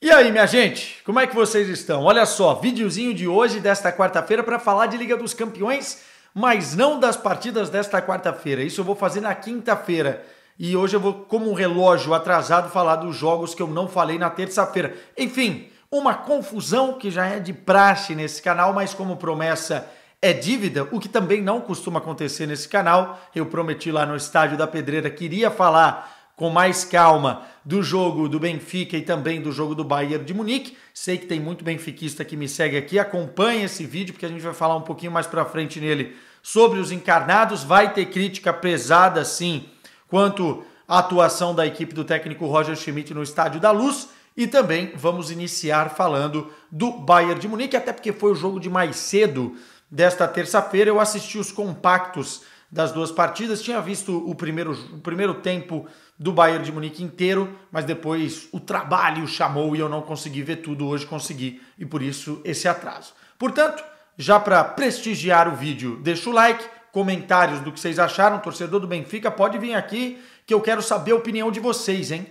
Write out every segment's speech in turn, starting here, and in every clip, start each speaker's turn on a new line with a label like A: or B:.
A: E aí, minha gente, como é que vocês estão? Olha só, videozinho de hoje, desta quarta-feira, para falar de Liga dos Campeões, mas não das partidas desta quarta-feira. Isso eu vou fazer na quinta-feira. E hoje eu vou, como um relógio atrasado, falar dos jogos que eu não falei na terça-feira. Enfim, uma confusão que já é de praxe nesse canal, mas como promessa é dívida, o que também não costuma acontecer nesse canal. Eu prometi lá no Estádio da Pedreira que iria falar com mais calma do jogo do Benfica e também do jogo do Bayern de Munique. Sei que tem muito benfiquista que me segue aqui, acompanha esse vídeo porque a gente vai falar um pouquinho mais pra frente nele sobre os encarnados. Vai ter crítica pesada sim quanto à atuação da equipe do técnico Roger Schmidt no Estádio da Luz. E também vamos iniciar falando do Bayern de Munique, até porque foi o jogo de mais cedo desta terça-feira. Eu assisti os compactos das duas partidas, tinha visto o primeiro tempo do Bayern de Munique inteiro, mas depois o trabalho chamou e eu não consegui ver tudo. Hoje consegui e por isso esse atraso. Portanto, já para prestigiar o vídeo, deixa o like, comentários do que vocês acharam. Torcedor do Benfica, pode vir aqui que eu quero saber a opinião de vocês, hein?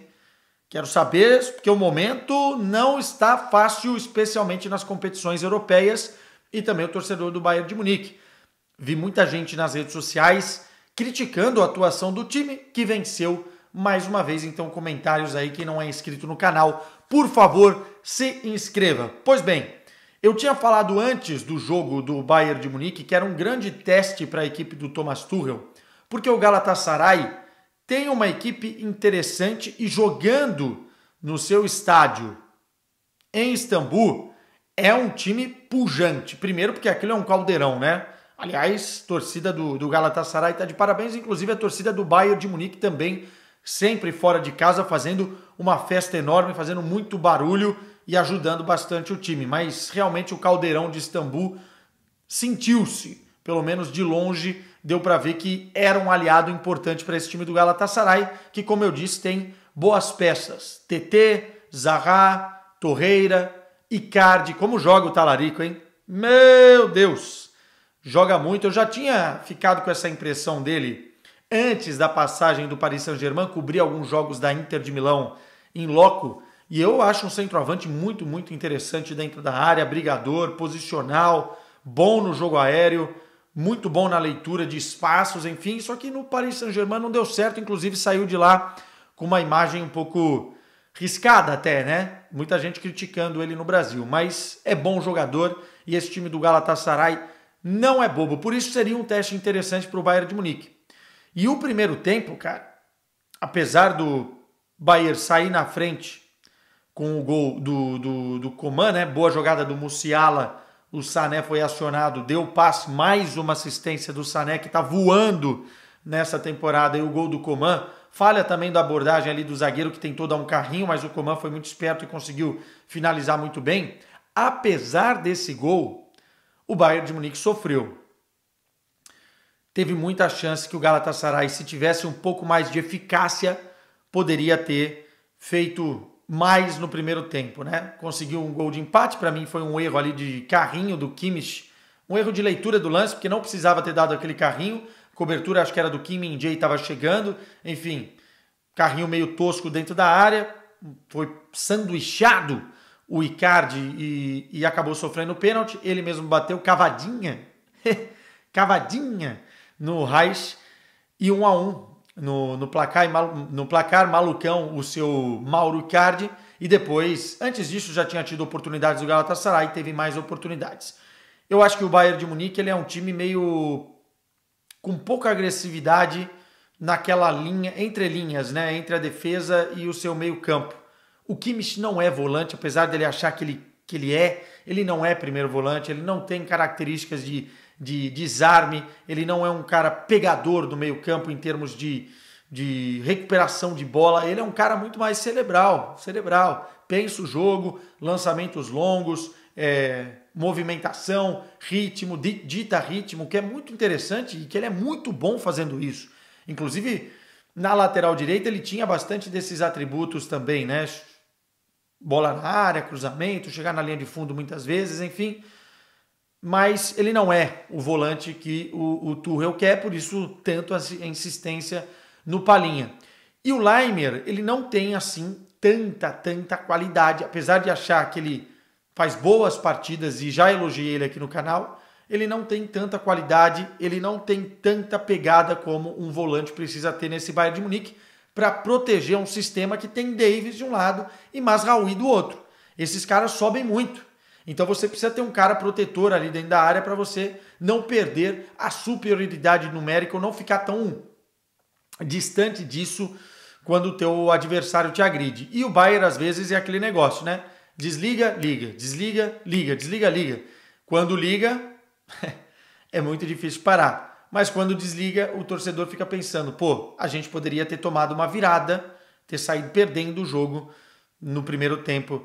A: Quero saber, porque o momento não está fácil, especialmente nas competições europeias, e também o torcedor do Bayern de Munique. Vi muita gente nas redes sociais criticando a atuação do time que venceu mais uma vez. Então, comentários aí, quem não é inscrito no canal, por favor, se inscreva. Pois bem, eu tinha falado antes do jogo do Bayern de Munique que era um grande teste para a equipe do Thomas Tuchel, porque o Galatasaray tem uma equipe interessante e jogando no seu estádio em Istambul é um time pujante. Primeiro porque aquilo é um caldeirão, né? Aliás, torcida do Galatasaray está de parabéns, inclusive a torcida do Bayern de Munique também, sempre fora de casa, fazendo uma festa enorme, fazendo muito barulho e ajudando bastante o time. Mas realmente o caldeirão de Istambul sentiu-se, pelo menos de longe, deu para ver que era um aliado importante para esse time do Galatasaray, que, como eu disse, tem boas peças. TT, Zaha, Torreira, Icardi. Como joga o Talarico, hein? Meu Deus! Joga muito. Eu já tinha ficado com essa impressão dele antes da passagem do Paris Saint-Germain, cobri alguns jogos da Inter de Milão em loco, e eu acho um centroavante muito, muito interessante dentro da área, brigador, posicional, bom no jogo aéreo, muito bom na leitura de espaços, enfim, só que no Paris Saint-Germain não deu certo, inclusive saiu de lá com uma imagem um pouco riscada até, né? Muita gente criticando ele no Brasil, mas é bom jogador e esse time do Galatasaray não é bobo, por isso seria um teste interessante para o Bayern de Munique. E o primeiro tempo, cara, apesar do Bayern sair na frente com o gol do Coman, né? Boa jogada do Musiala, o Sané foi acionado, deu passe, mais uma assistência do Sané, que está voando nessa temporada, e o gol do Coman. Falha também da abordagem ali do zagueiro, que tentou dar um carrinho, mas o Coman foi muito esperto e conseguiu finalizar muito bem. Apesar desse gol, o Bayern de Munique sofreu. Teve muita chance que o Galatasaray, se tivesse um pouco mais de eficácia, poderia ter feito mais no primeiro tempo, né? Conseguiu um gol de empate, para mim foi um erro ali de carrinho do Kimmich, um erro de leitura do lance, porque não precisava ter dado aquele carrinho, cobertura acho que era do Kim Min-jae, estava chegando, enfim, carrinho meio tosco dentro da área, foi sanduichado o Icardi e acabou sofrendo o pênalti, ele mesmo bateu cavadinha, cavadinha no Reis e 1-1 no placar malucão, o seu Mauro Icardi, e depois, antes disso, já tinha tido oportunidades do Galatasaray, teve mais oportunidades. Eu acho que o Bayern de Munique ele é um time meio com pouca agressividade naquela linha, entre linhas, né, entre a defesa e o seu meio campo. O Kimmich não é volante, apesar dele achar que ele não é primeiro volante, ele não tem características de desarme, ele não é um cara pegador do meio campo em termos de recuperação de bola, ele é um cara muito mais cerebral, pensa o jogo, lançamentos longos, movimentação, ritmo, dita ritmo, que é muito interessante e que ele é muito bom fazendo isso. Inclusive, na lateral direita ele tinha bastante desses atributos também, né? Bola na área, cruzamento, chegar na linha de fundo muitas vezes, enfim. Mas ele não é o volante que o Tuchel quer, por isso tanto a insistência no Palhinha. E o Laimer, ele não tem assim tanta qualidade, apesar de achar que ele faz boas partidas e já elogiei ele aqui no canal, ele não tem tanta qualidade, ele não tem tanta pegada como um volante precisa ter nesse Bayern de Munique para proteger um sistema que tem Davies de um lado e Mazraoui do outro. Esses caras sobem muito. Então você precisa ter um cara protetor ali dentro da área para você não perder a superioridade numérica ou não ficar tão distante disso quando o teu adversário te agride. E o Bayern às vezes é aquele negócio, né? Desliga, liga, desliga, liga, desliga, liga. Quando liga, é muito difícil parar. Mas quando desliga, o torcedor fica pensando, pô, a gente poderia ter tomado uma virada, ter saído perdendo o jogo no primeiro tempo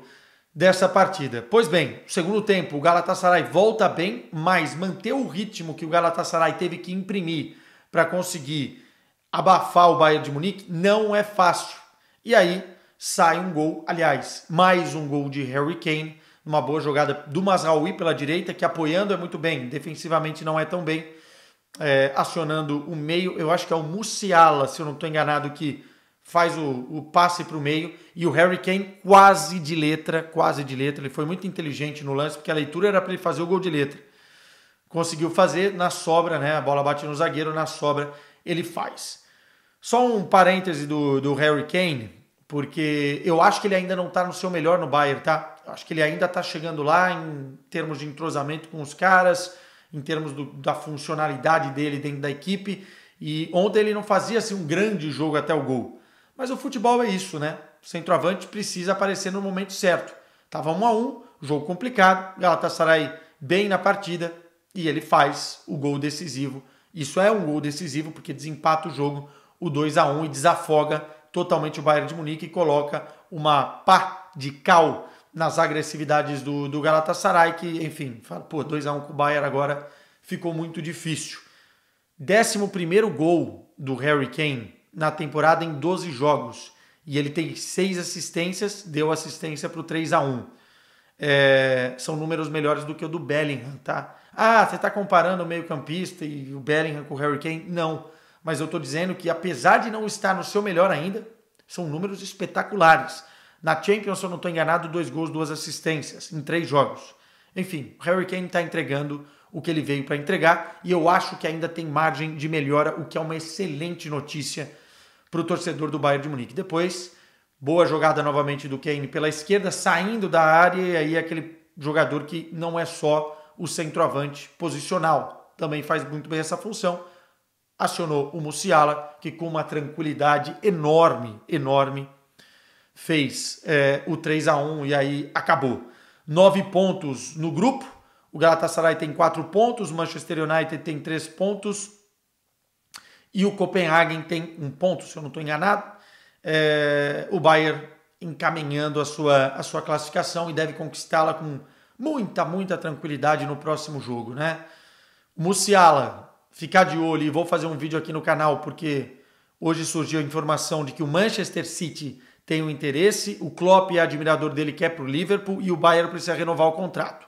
A: dessa partida. Pois bem, no segundo tempo, o Galatasaray volta bem, mas manter o ritmo que o Galatasaray teve que imprimir para conseguir abafar o Bayern de Munique não é fácil. E aí sai um gol, aliás, mais um gol de Harry Kane, uma boa jogada do Mazraoui pela direita, que apoiando é muito bem, defensivamente não é tão bem, acionando o meio, eu acho que é o Musiala, se eu não estou enganado, que faz o passe para o meio, e o Harry Kane quase de letra, ele foi muito inteligente no lance, porque a leitura era para ele fazer o gol de letra. Conseguiu fazer na sobra, né? A bola bate no zagueiro, na sobra ele faz. Só um parêntese do Harry Kane, porque eu acho que ele ainda não está no seu melhor no Bayern, tá? Eu acho que ele ainda está chegando lá em termos de entrosamento com os caras, em termos da funcionalidade dele dentro da equipe, e ontem ele não fazia assim, um grande jogo até o gol. Mas o futebol é isso, né? O centroavante precisa aparecer no momento certo. Tava 1-1, jogo complicado, Galatasaray bem na partida e ele faz o gol decisivo. Isso é um gol decisivo porque desempata o jogo, o 2-1, e desafoga totalmente o Bayern de Munique e coloca uma pá de cal nas agressividades do Galatasaray, que, enfim, fala, pô, 2-1 com o Bayern agora ficou muito difícil. 11º gol do Harry Kane na temporada em 12 jogos. E ele tem 6 assistências, deu assistência para o 3-1. São números melhores do que o do Bellingham, tá? Ah, você está comparando o meio-campista e o Bellingham com o Harry Kane? Não. Mas eu estou dizendo que, apesar de não estar no seu melhor ainda, são números espetaculares. Na Champions, se eu não estou enganado, 2 gols, 2 assistências em 3 jogos. Enfim, o Harry Kane está entregando o que ele veio para entregar e eu acho que ainda tem margem de melhora, o que é uma excelente notícia para o torcedor do Bayern de Munique. Depois, boa jogada novamente do Kane pela esquerda, saindo da área, e aí aquele jogador que não é só o centroavante posicional, também faz muito bem essa função. Acionou o Musiala, que com uma tranquilidade enorme, fez o 3-1 e aí acabou. 9 pontos no grupo, o Galatasaray tem 4 pontos, o Manchester United tem 3 pontos e o Copenhagen tem 1 ponto, se eu não estou enganado. O Bayern encaminhando a sua classificação e deve conquistá-la com muita tranquilidade no próximo jogo, né? O Musiala, ficar de olho, e vou fazer um vídeo aqui no canal porque hoje surgiu a informação de que o Manchester City tem um interesse, o Klopp é admirador dele, quer para o Liverpool e o Bayern precisa renovar o contrato.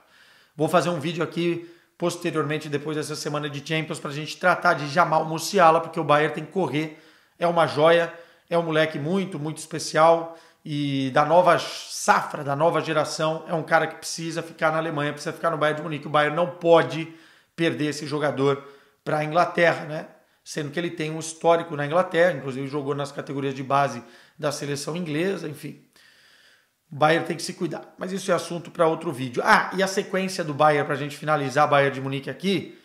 A: Vou fazer um vídeo aqui posteriormente, depois dessa semana de Champions, para a gente tratar de Jamal Musiala, porque o Bayern tem que correr, é uma joia, é um moleque muito especial e da nova safra, da nova geração, é um cara que precisa ficar na Alemanha, precisa ficar no Bayern de Munique. O Bayern não pode perder esse jogador para a Inglaterra, né? Sendo que ele tem um histórico na Inglaterra, inclusive jogou nas categorias de base da seleção inglesa, enfim. O Bayern tem que se cuidar, mas isso é assunto para outro vídeo. Ah, e a sequência do Bayern, para a gente finalizar o Bayern de Munique aqui,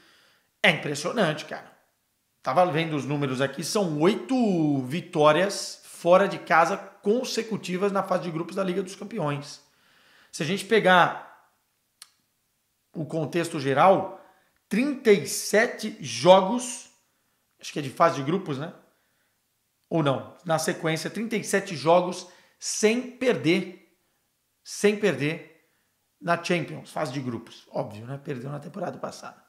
A: é impressionante, cara. Tava vendo os números aqui, são 8 vitórias fora de casa consecutivas na fase de grupos da Liga dos Campeões. Se a gente pegar o contexto geral, 37 jogos, acho que é de fase de grupos, né? Ou não, na sequência, 37 jogos sem perder na Champions, fase de grupos. Óbvio, né? Perdeu na temporada passada.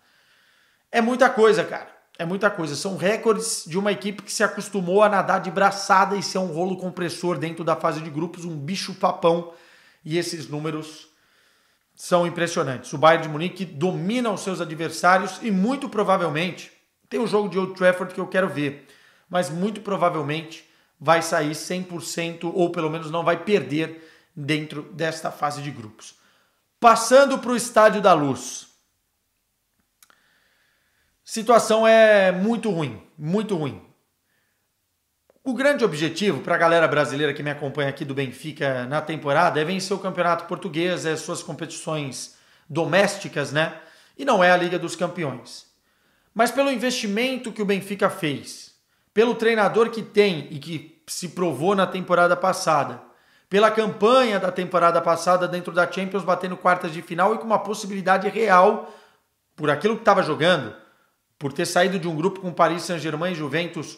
A: É muita coisa, cara. É muita coisa. São recordes de uma equipe que se acostumou a nadar de braçada e ser um rolo compressor dentro da fase de grupos, um bicho-papão. E esses números são impressionantes. O Bayern de Munique domina os seus adversários e muito provavelmente, tem um jogo de Old Trafford que eu quero ver, mas muito provavelmente vai sair 100% ou pelo menos não vai perder dentro desta fase de grupos. Passando para o Estádio da Luz. Situação é muito ruim, muito ruim. O grande objetivo para a galera brasileira que me acompanha aqui do Benfica na temporada é vencer o Campeonato Português, as suas competições domésticas, né? E não é a Liga dos Campeões. Mas pelo investimento que o Benfica fez, pelo treinador que tem e que se provou na temporada passada, pela campanha da temporada passada dentro da Champions, batendo quartas de final e com uma possibilidade real, por aquilo que estava jogando, por ter saído de um grupo com Paris Saint-Germain e Juventus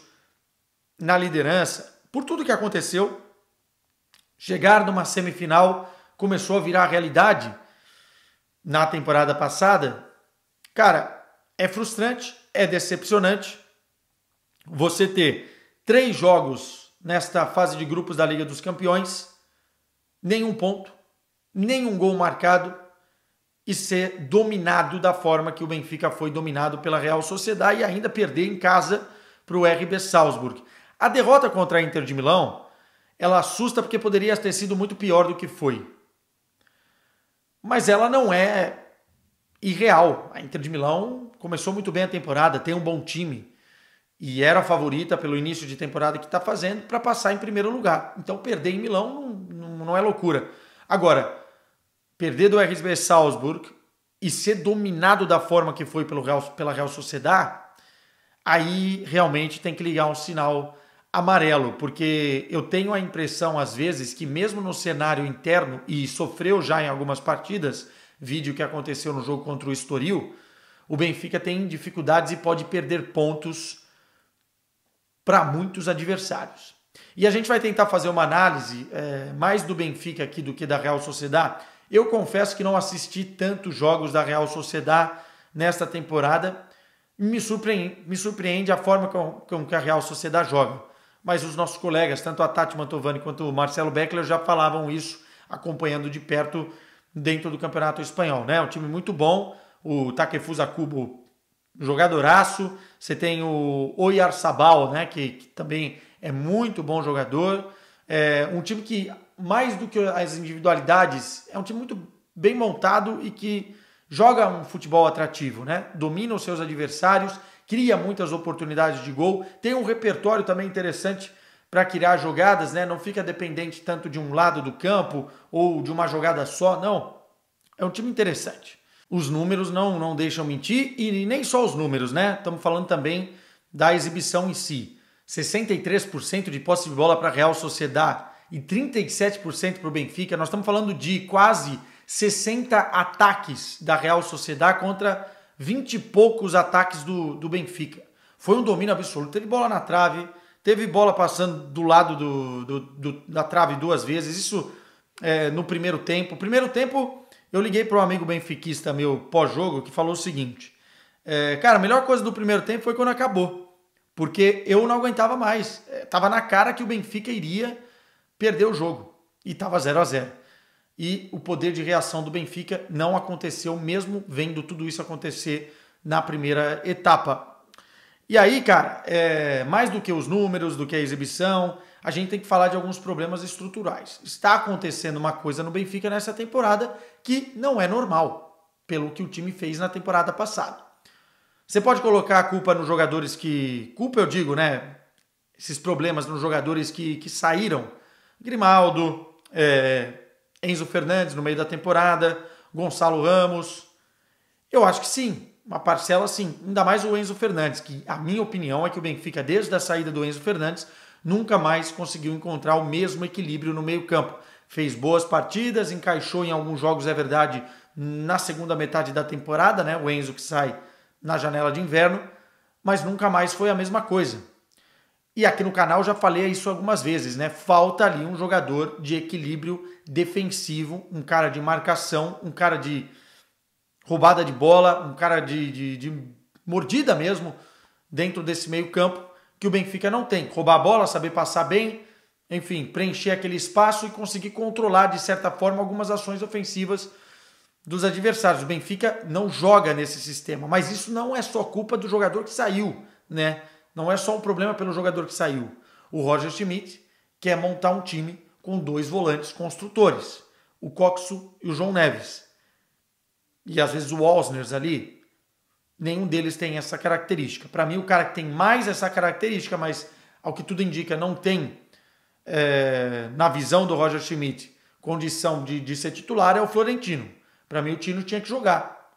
A: na liderança, por tudo que aconteceu, chegar numa semifinal começou a virar realidade na temporada passada. Cara, é frustrante, é decepcionante você ter 3 jogos nesta fase de grupos da Liga dos Campeões, nenhum ponto, nenhum gol marcado e ser dominado da forma que o Benfica foi dominado pela Real Sociedad e ainda perder em casa para o RB Salzburg. A derrota contra a Inter de Milão, ela assusta porque poderia ter sido muito pior do que foi. Mas ela não é irreal. A Inter de Milão começou muito bem a temporada, tem um bom time e era a favorita pelo início de temporada que está fazendo para passar em primeiro lugar. Então perder em Milão não é loucura. Agora, perder do RB Salzburg e ser dominado da forma que foi pela Real Sociedad, aí realmente tem que ligar um sinal amarelo, porque eu tenho a impressão às vezes que mesmo no cenário interno, e sofreu já em algumas partidas, vídeo que aconteceu no jogo contra o Estoril, o Benfica tem dificuldades e pode perder pontos para muitos adversários. E a gente vai tentar fazer uma análise mais do Benfica aqui do que da Real Sociedad. Eu confesso que não assisti tantos jogos da Real Sociedad nesta temporada. Me surpreende a forma com que a Real Sociedad joga. Mas os nossos colegas, tanto a Tati Mantovani quanto o Marcelo Beckler, já falavam isso, acompanhando de perto dentro do Campeonato Espanhol, né? Um time muito bom, o Takefusa Kubo, jogadoraço. Você tem o Oyarzabal, né? Que também é muito bom jogador. É um time que, mais do que as individualidades, é um time muito bem montado e que joga um futebol atrativo, né? Domina os seus adversários, cria muitas oportunidades de gol, tem um repertório também interessante para criar jogadas, né? Não fica dependente tanto de um lado do campo ou de uma jogada só, não. É um time interessante. Os números não deixam mentir e nem só os números, né? Estamos falando também da exibição em si. 63% de posse de bola para a Real Sociedad e 37% para o Benfica. Nós estamos falando de quase 60 ataques da Real Sociedad contra 20 e poucos ataques do Benfica. Foi um domínio absoluto. Teve bola na trave, teve bola passando do lado da trave 2 vezes. Isso no primeiro tempo. Primeiro tempo, eu liguei para um amigo benfiquista meu pós-jogo que falou o seguinte. Cara, a melhor coisa do primeiro tempo foi quando acabou. Porque eu não aguentava mais. Tava na cara que o Benfica iria perder o jogo. E tava 0-0. E o poder de reação do Benfica não aconteceu, mesmo vendo tudo isso acontecer na primeira etapa. E aí, cara, mais do que os números, do que a exibição, a gente tem que falar de alguns problemas estruturais. Está acontecendo uma coisa no Benfica nessa temporada que não é normal, pelo que o time fez na temporada passada. Você pode colocar a culpa nos jogadores que... Culpa eu digo, né? Esses problemas nos jogadores que saíram. Grimaldo, Enzo Fernandes no meio da temporada, Gonçalo Ramos. Eu acho que sim, uma parcela sim. Ainda mais o Enzo Fernandes, que a minha opinião é que o Benfica, desde a saída do Enzo Fernandes, nunca mais conseguiu encontrar o mesmo equilíbrio no meio-campo. Fez boas partidas, encaixou em alguns jogos, é verdade, na segunda metade da temporada, né? O Enzo que sai na janela de inverno, mas nunca mais foi a mesma coisa. E aqui no canal já falei isso algumas vezes, né? Falta ali um jogador de equilíbrio defensivo, um cara de marcação, um cara de roubada de bola, um cara de mordida mesmo dentro desse meio campo que o Benfica não tem. Roubar a bola, saber passar bem, enfim, preencher aquele espaço e conseguir controlar de certa forma algumas ações ofensivas dos adversários. O Benfica não joga nesse sistema, mas isso não é só culpa do jogador que saiu, né? Não é só um problema pelo jogador que saiu. O Roger Schmidt quer montar um time com 2 volantes construtores, o Coxo e o João Neves. E às vezes o Walsners ali, nenhum deles tem essa característica. Para mim, o cara que tem mais essa característica, mas ao que tudo indica não tem, na visão do Roger Schmidt, condição de ser titular, é o Florentino. Para mim, o Tino tinha que jogar.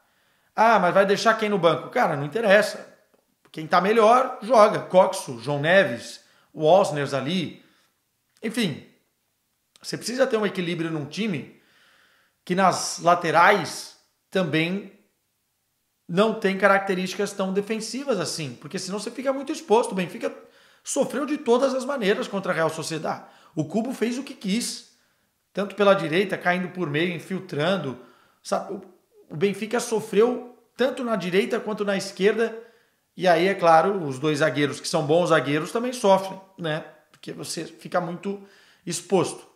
A: Ah, mas vai deixar quem no banco? Cara, não interessa. Quem tá melhor, joga. Coxo, João Neves, o Walsners ali. Enfim, você precisa ter um equilíbrio num time que nas laterais também não tem características tão defensivas assim, porque senão você fica muito exposto. O Benfica sofreu de todas as maneiras contra a Real Sociedad. O Cubo fez o que quis, tanto pela direita, caindo por meio, infiltrando. Sabe? O Benfica sofreu tanto na direita quanto na esquerda, e aí, é claro, os 2 zagueiros, que são bons zagueiros, também sofrem, né? Porque você fica muito exposto.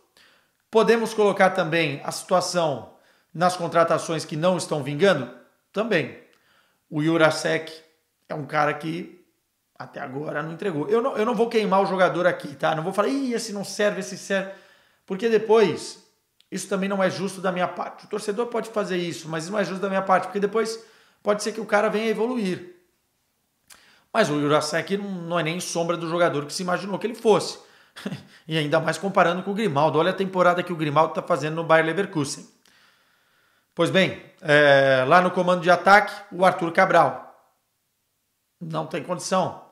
A: Podemos colocar também a situação nas contratações que não estão vingando? Também. O Jurasek é um cara que até agora não entregou. Eu não vou queimar o jogador aqui, tá? Não vou falar, esse não serve, esse serve. Porque depois, isso também não é justo da minha parte. O torcedor pode fazer isso, mas isso não é justo da minha parte, porque depois pode ser que o cara venha a evoluir. Mas o Jurasek não é nem sombra do jogador que se imaginou que ele fosse. E ainda mais comparando com o Grimaldo. Olha a temporada que o Grimaldo está fazendo no Bayer Leverkusen. Pois bem, lá no comando de ataque, o Arthur Cabral. Não tem condição.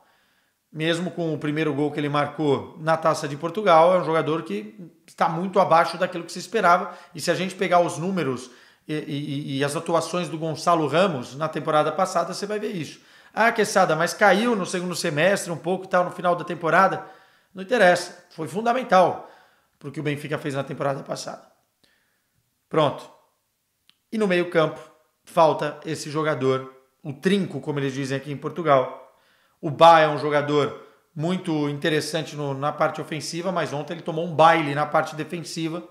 A: Mesmo com o primeiro gol que ele marcou na Taça de Portugal, é um jogador que está muito abaixo daquilo que se esperava. E se a gente pegar os números e as atuações do Gonçalo Ramos na temporada passada, você vai ver isso. Ah, Quesada, mas caiu no segundo semestre um pouco e tal, no final da temporada. Não interessa, foi fundamental para o que o Benfica fez na temporada passada. Pronto. E no meio campo, falta esse jogador, o trinco, como eles dizem aqui em Portugal. O Bá é um jogador muito interessante na parte ofensiva, mas ontem ele tomou um baile na parte defensiva.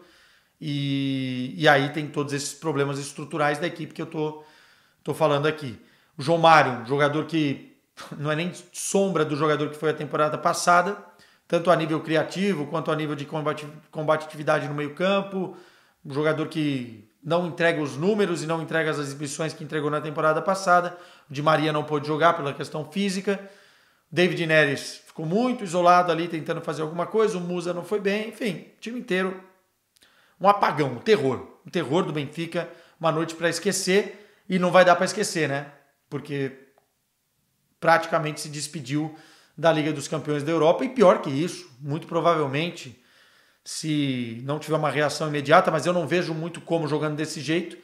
A: E aí tem todos esses problemas estruturais da equipe que eu tô falando aqui. O João Mário, um jogador que não é nem sombra do jogador que foi a temporada passada, tanto a nível criativo quanto a nível de combatividade no meio campo. Um jogador que não entrega os números e não entrega as exibições que entregou na temporada passada. O Di Maria não pôde jogar pela questão física. David Neres ficou muito isolado ali tentando fazer alguma coisa. O Musa não foi bem. Enfim, o time inteiro um apagão, um terror. Um terror do Benfica, uma noite para esquecer. E não vai dar para esquecer, né? Porque praticamente se despediu da Liga dos Campeões da Europa. E pior que isso, muito provavelmente, se não tiver uma reação imediata, mas eu não vejo muito como jogando desse jeito,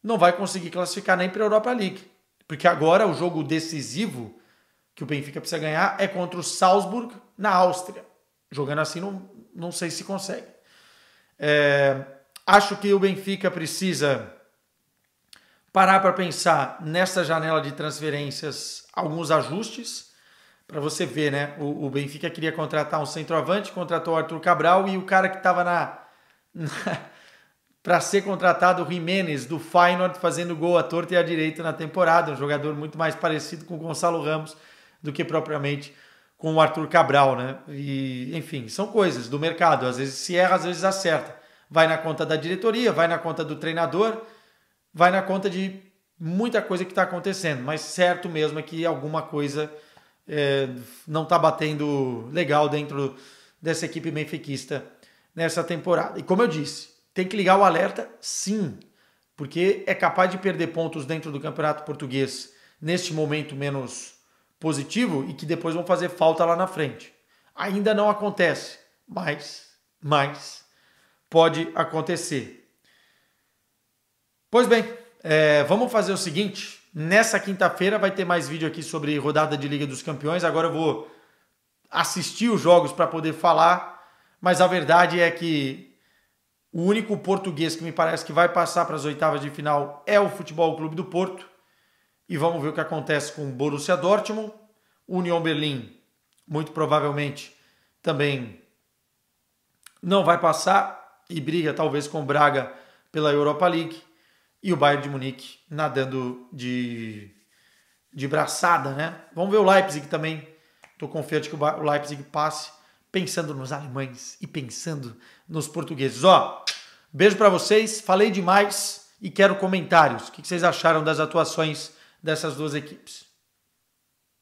A: não vai conseguir classificar nem para a Europa League. Porque agora o jogo decisivo que o Benfica precisa ganhar é contra o Salzburg na Áustria. Jogando assim, não sei se consegue. Acho que o Benfica precisa parar para pensar nessa janela de transferências alguns ajustes. Para você ver, né? O Benfica queria contratar um centroavante, contratou o Arthur Cabral e o cara que estava para ser contratado, o Jiménez, do Feyenoord, fazendo gol à torta e à direita na temporada. Um jogador muito mais parecido com o Gonçalo Ramos do que propriamente com o Arthur Cabral, né? E, enfim, são coisas do mercado. Às vezes se erra, às vezes acerta. Vai na conta da diretoria, vai na conta do treinador, vai na conta de muita coisa que está acontecendo. Mas certo mesmo é que alguma coisa não está batendo legal dentro dessa equipe benfiquista nessa temporada. E como eu disse, tem que ligar o alerta sim, porque é capaz de perder pontos dentro do Campeonato Português neste momento menos positivo e que depois vão fazer falta lá na frente. Ainda não acontece, mas pode acontecer. Pois bem, vamos fazer o seguinte. Nessa quinta-feira vai ter mais vídeo aqui sobre rodada de Liga dos Campeões. Agora eu vou assistir os jogos para poder falar, mas a verdade é que o único português que me parece que vai passar para as oitavas de final é o Futebol Clube do Porto. E vamos ver o que acontece com o Borussia Dortmund. Union Berlim, muito provavelmente, também não vai passar e briga talvez com o Braga pela Europa League. E o Bayern de Munique nadando de braçada, né? Vamos ver o Leipzig também. Estou confiante que o Leipzig passe pensando nos alemães e pensando nos portugueses. Ó, beijo para vocês, falei demais e quero comentários. O que vocês acharam das atuações dessas duas equipes?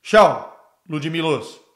A: Tchau, Ludmilos.